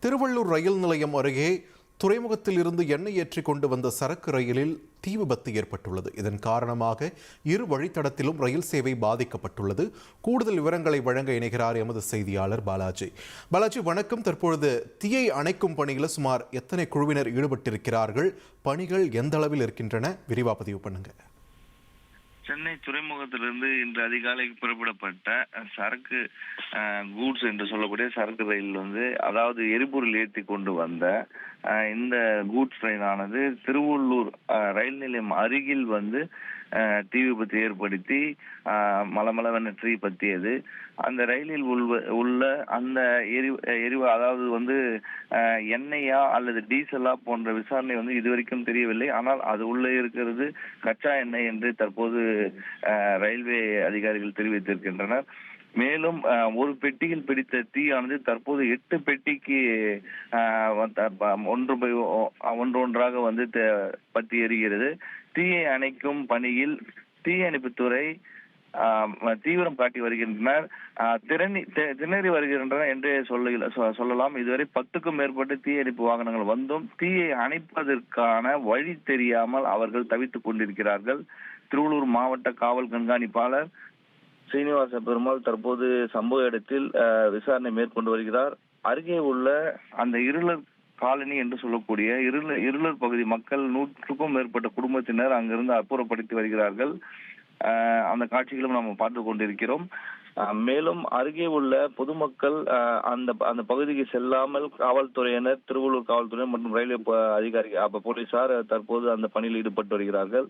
திருவள்ளூர் ரயில் நிலையம் அருகே துறைமுகத்தில் இருந்து எண்ணெய் ஏற்றி கொண்டு வந்த சரக்கு ரயிலில் தீ விபத்து ஏற்பட்டுள்ளது. இதன் காரணமாக இரு வழித்தடத்திலும் ரயில் சேவை பாதிக்கப்பட்டுள்ளது. கூடுதல் விவரங்களை வழங்க இணைகிறார் எமது செய்தியாளர் பாலாஜி. பாலாஜி, வணக்கம். தற்பொழுது தீயை அணைக்கும் பணியில் சுமார் எத்தனை குழுவினர் ஈடுபட்டிருக்கிறார்கள்? பணிகள் எந்த அளவில் இருக்கின்றன? விரிவாக பதிவு பண்ணுங்க. சென்னை துறைமுகத்திலிருந்து இன்று அதிகாலை புறப்படப்பட்ட சரக்கு கூட்ஸ் என்று சொல்லக்கூடிய சரக்கு ரயில் அதாவது எரிபொருள் ஏற்றி கொண்டு வந்த இந்த கூட்ஸ் ரயிலானது திருவள்ளூர் ரயில் நிலையம் அருகில் தீ விபத்து ஏற்படுத்தி மலமளவென தீ பற்றியது. அந்த ரயிலில் உள்ள அந்த எரிவு அதாவது எண்ணெயா அல்லது டீசலா போன்ற விசாரணை இதுவரைக்கும் தெரியவில்லை. ஆனால் அது உள்ள இருக்கிறது கச்சா எண்ணெய் என்று தற்போது ரயில்வே அதிகாரிகள் தெரிவித்திருக்கின்றனர். மேலும் ஒரு பெட்டியில் பிடித்த தீயானது தற்போது 8 பெட்டிக்கு ஒன்றொன்றாக பற்றி எரிகிறது. தீயை அணைக்கும் பணியில் தீயணைப்புத்துறை தீவிரம் காட்டி வருகின்றனர். திணறி வருகின்றனர் என்றே சொல்லலாம். இதுவரை 10க்கும் மேற்பட்ட தீயணைப்பு வாகனங்கள் வந்தும் தீயை அணைப்பதற்கான வழி தெரியாமல் அவர்கள் தவித்துக் கொண்டிருக்கிறார்கள். திருவள்ளூர் மாவட்ட காவல் கண்காணிப்பாளர் சீனிவாச பெருமாள் தற்போது சம்பவ இடத்தில் விசாரணை மேற்கொண்டு வருகிறார். அருகே உள்ள அந்த இருளர் காலனி என்று சொல்லக்கூடிய இருளர் பகுதி மக்கள் 100க்கும் மேற்பட்ட குடும்பத்தினர் அங்கிருந்து அப்புறப்படுத்தி வருகிறார்கள். அந்த காட்சிகளும் நாம் பார்த்து கொண்டிருக்கிறோம். மேலும் அருகே உள்ள பொதுமக்கள் அந்த பகுதிக்கு செல்லாமல் காவல்துறையினர், திருவள்ளூர் காவல்துறை மற்றும் ரயில்வே அதிகாரி போலீசார் தற்போது அந்த பணியில் ஈடுபட்டு வருகிறார்கள்.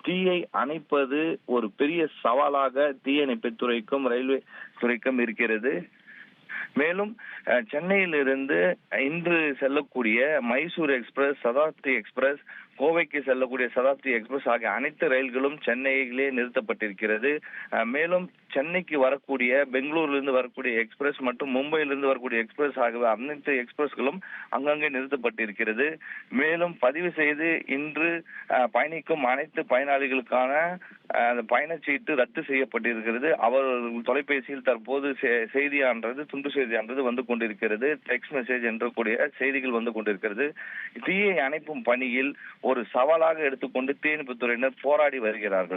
தீயை அணைப்பது ஒரு பெரிய சவாலாக தீயணைப்புத்துறைக்கும் ரயில்வே துறைக்கும் இருக்கிறது. மேலும் சென்னையிலிருந்து இன்று செல்லக்கூடிய மைசூர் எக்ஸ்பிரஸ், சதாப்தி எக்ஸ்பிரஸ், கோவைக்கு செல்லக்கூடிய சதாப்தி எக்ஸ்பிரஸ் ஆகிய அனைத்து ரயில்களும் சென்னையிலே நிறுத்தப்பட்டிருக்கிறது. மேலும் சென்னைக்கு வரக்கூடிய பெங்களூரிலிருந்து வரக்கூடிய எக்ஸ்பிரஸ் மற்றும் மும்பையிலிருந்து வரக்கூடிய எக்ஸ்பிரஸ் ஆகிய அனைத்து எக்ஸ்பிரஸ்களும் அங்கங்கே நிறுத்தப்பட்டிருக்கிறது. மேலும் பதிவு செய்து இன்று பயணிக்கும் அனைத்து பயனாளிகளுக்கான பயணச்சீட்டு ரத்து செய்யப்பட்டிருக்கிறது. அவர்கள் தொலைபேசியில் தற்போது செய்தியானது, துண்டு செய்தியானது வந்து கொண்டிருக்கிறது. டெக்ஸ்ட் மெசேஜ் என்ற கூடிய செய்திகள் வந்து கொண்டிருக்கிறது. தீயை அணைப்பும் பணியில் ஒரு சவாலாக எடுத்துக்கொண்டு தீயணைப்புத்துறையினர் போராடி வருகிறார்கள்.